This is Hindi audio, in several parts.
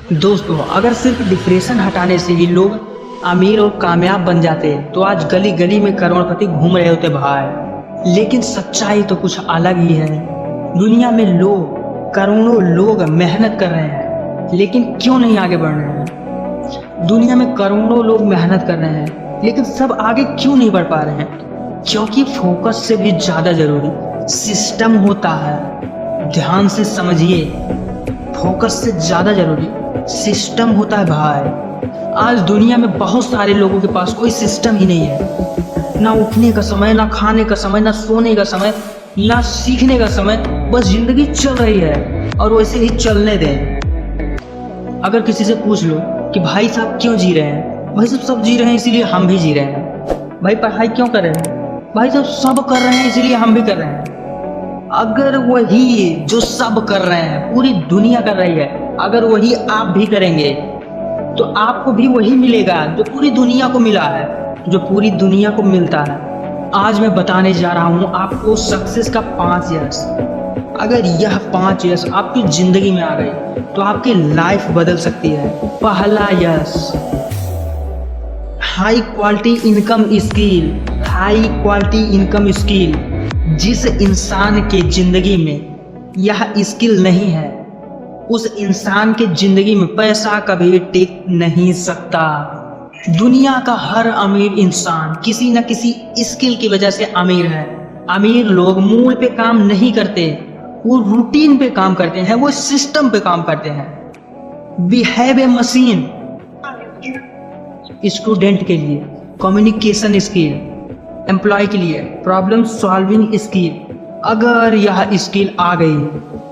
दोस्तों, अगर सिर्फ डिप्रेशन हटाने से ही लोग अमीर और कामयाब बन जाते तो आज गली गली में करोड़पति घूम रहे होते भाई। लेकिन सच्चाई तो कुछ अलग ही है। दुनिया में करोड़ों लोग मेहनत कर रहे हैं, लेकिन क्यों नहीं आगे बढ़ रहे हैं? दुनिया में करोड़ों लोग मेहनत कर रहे हैं, लेकिन सब आगे क्यों नहीं बढ़ पा रहे हैं? क्योंकि फोकस से भी ज्यादा जरूरी सिस्टम होता है। ध्यान से समझिए, फोकस से ज्यादा जरूरी सिस्टम होता है भाई। आज दुनिया में बहुत सारे लोगों के पास कोई सिस्टम ही नहीं है। ना उठने का समय, ना खाने का समय, ना सोने का समय, ना सीखने का समय। बस जिंदगी चल रही है और वैसे ही चलने दें। अगर किसी से पूछ लो कि भाई साहब क्यों जी रहे हैं, भाई साहब सब जी रहे हैं इसीलिए हम भी जी रहे हैं। भाई पढ़ाई क्यों कर रहे हैं, भाई साहब सब कर रहे हैं इसीलिए हम भी कर रहे हैं। अगर वही जो सब कर रहे हैं, पूरी दुनिया कर रही है, अगर वही आप भी करेंगे तो आपको भी वही मिलेगा जो पूरी दुनिया को मिला है, जो पूरी दुनिया को मिलता है। आज मैं बताने जा रहा हूं आपको सक्सेस का 5 यस। अगर यह 5 यस आपकी जिंदगी में आ गए तो आपकी लाइफ बदल सकती है। पहला yes, high quality income skill. High quality income skill. जिस इंसान के जिंदगी में यह स्किल नहीं है, उस इंसान के जिंदगी में पैसा कभी टिक नहीं सकता। दुनिया का हर अमीर इंसान किसी न किसी स्किल की वजह से अमीर है। अमीर लोग मूल पे काम नहीं करते, वो रूटीन पे काम करते हैं, वो सिस्टम पे काम करते हैं। We have a machine. Student के लिए कम्युनिकेशन स्किल, एम्प्लॉय के लिए प्रॉब्लम सॉल्विंग स्किल। अगर यह स्किल आ गई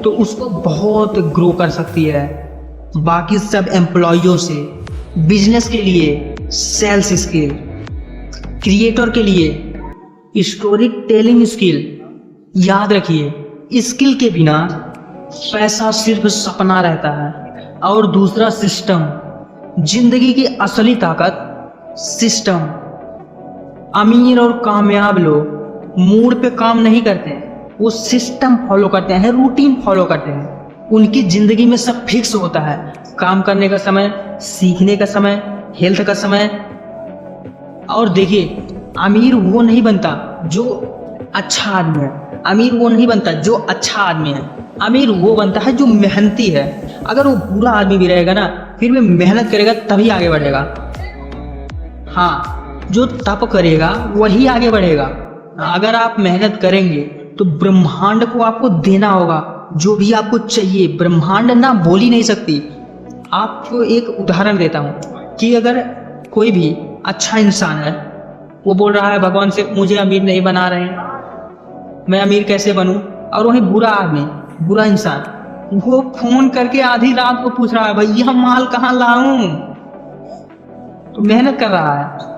तो उसको बहुत ग्रो कर सकती है बाकी सब एम्प्लॉयों से। बिजनेस के लिए सेल्स स्किल, क्रिएटर के लिए स्टोरी टेलिंग स्किल। याद रखिए, स्किल के बिना पैसा सिर्फ सपना रहता है। और दूसरा सिस्टम, जिंदगी की असली ताकत सिस्टम। अमीर और कामयाब लोग मूड पे काम नहीं करते, वो सिस्टम फॉलो करते हैं, रूटीन फॉलो करते हैं। उनकी जिंदगी में सब फिक्स होता है, काम करने का समय, सीखने का समय, हेल्थ का समय। और देखिए, अमीर वो नहीं बनता जो अच्छा आदमी है, अमीर वो नहीं बनता जो अच्छा आदमी है, अमीर वो बनता है जो मेहनती है। अगर वो बुरा आदमी भी रहेगा ना, फिर भी मेहनत करेगा तभी आगे बढ़ेगा। हाँ, जो तप करेगा वही आगे बढ़ेगा। अगर आप मेहनत करेंगे तो ब्रह्मांड को आपको देना होगा जो भी आपको चाहिए। ब्रह्मांड ना बोल ही नहीं सकती। आपको एक उदाहरण देता हूँ कि अगर कोई भी अच्छा इंसान है, वो बोल रहा है भगवान से मुझे अमीर नहीं बना रहे हैं, मैं अमीर कैसे बनूं? और वही बुरा आदमी, बुरा इंसान, वो फोन करके आधी रात को पूछ रहा है भैया माल कहाँ लाऊं? तो मेहनत कर रहा है।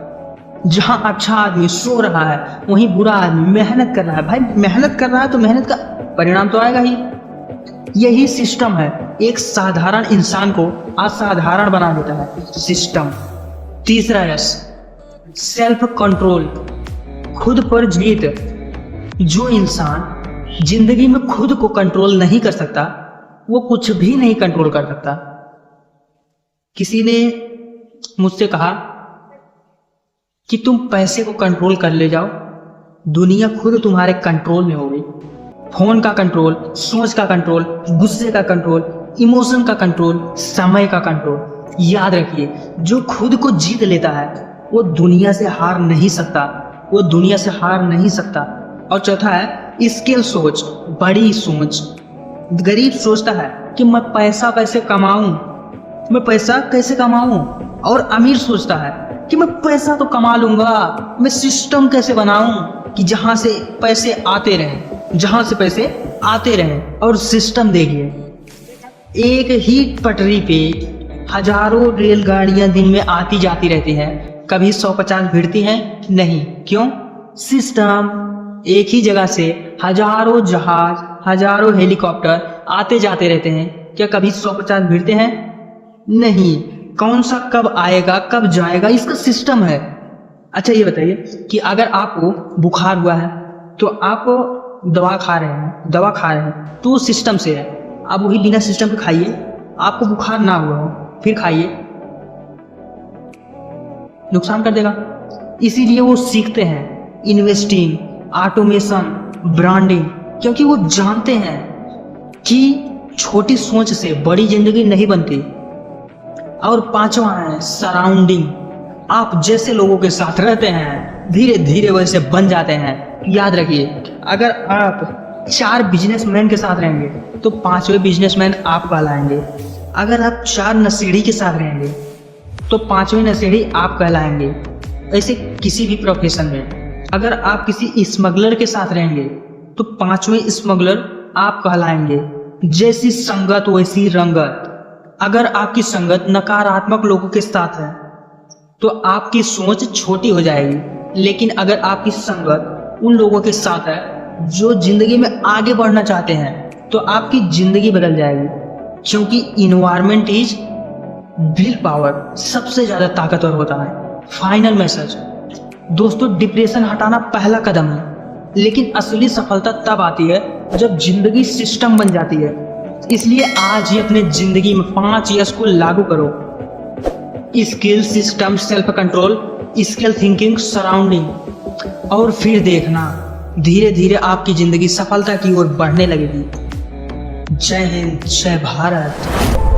जहां अच्छा आदमी सो रहा है, वहीं बुरा आदमी मेहनत कर रहा है। भाई मेहनत कर रहा है तो मेहनत का परिणाम तो आएगा ही। यही सिस्टम है, एक साधारण इंसान को असाधारण बना देता है सिस्टम। तीसरा यस, सेल्फ कंट्रोल, खुद पर जीत। जो इंसान जिंदगी में खुद को कंट्रोल नहीं कर सकता, वो कुछ भी नहीं कंट्रोल कर सकता। किसी ने मुझसे कहा कि तुम पैसे को कंट्रोल कर ले जाओ, दुनिया खुद तुम्हारे कंट्रोल में होगी। फोन का कंट्रोल, सोच का कंट्रोल, गुस्से का कंट्रोल, इमोशन का कंट्रोल, समय का कंट्रोल। याद रखिए, जो खुद को जीत लेता है वो दुनिया से हार नहीं सकता, वो दुनिया से हार नहीं सकता। और चौथा है स्किल सोच, बड़ी सोच। गरीब सोचता है कि मैं पैसा कैसे कमाऊं, मैं पैसा कैसे कमाऊं। और अमीर सोचता है कि मैं पैसा तो कमा लूंगा, मैं सिस्टम कैसे बनाऊं कि जहां से पैसे आते रहें, जहां से पैसे आते रहें। और सिस्टम देखिए, एक ही पटरी पे हजारों रेलगाड़ियां दिन में आती जाती रहती हैं, कभी 150 भिड़ती हैं नहीं। क्यों? सिस्टम। एक ही जगह से हजारों जहाज, हजारों हेलीकॉप्टर आते जाते रहते हैं, क्या कभी 150 भिड़ते हैं? नहीं। कौन सा कब आएगा, कब जाएगा, इसका सिस्टम है। अच्छा ये बताइए कि अगर आपको बुखार हुआ है तो आप दवा खा रहे हैं तो वो सिस्टम से है। आप वही बिना सिस्टम के खाइए, आपको बुखार ना हुआ हो। फिर खाइए, नुकसान कर देगा। इसीलिए वो सीखते हैं इन्वेस्टिंग, ऑटोमेशन, ब्रांडिंग, क्योंकि वो जानते हैं कि छोटी सोच से बड़ी जिंदगी नहीं बनती। और पांचवा है सराउंडिंग। आप जैसे लोगों के साथ रहते हैं धीरे धीरे वैसे बन जाते हैं। याद रखिए, अगर आप 4 बिजनेसमैन के साथ रहेंगे तो 5वें बिजनेसमैन आप कहलाएंगे। अगर आप 4 नशेड़ी के साथ रहेंगे तो 5वें नशेड़ी आप कहलाएंगे। ऐसे किसी भी प्रोफेशन में अगर आप किसी स्मगलर के साथ रहेंगे तो 5वें स्मगलर आप कहलाएंगे। जैसी संगत वैसी रंगत। अगर आपकी संगत नकारात्मक लोगों के साथ है तो आपकी सोच छोटी हो जाएगी, लेकिन अगर आपकी संगत उन लोगों के साथ है जो जिंदगी में आगे बढ़ना चाहते हैं तो आपकी जिंदगी बदल जाएगी। क्योंकि इन्वायरमेंट इज विल पावर सबसे ज्यादा ताकतवर होता है। फाइनल मैसेज दोस्तों, डिप्रेशन हटाना पहला कदम है, लेकिन असली सफलता तब आती है जब जिंदगी सिस्टम बन जाती है। इसलिए आज ही अपने जिंदगी में 5 यस को लागू करो। Skill, system, self control, skill thinking, surrounding, और फिर देखना धीरे धीरे आपकी जिंदगी सफलता की ओर बढ़ने लगेगी। जय हिंद, जय भारत।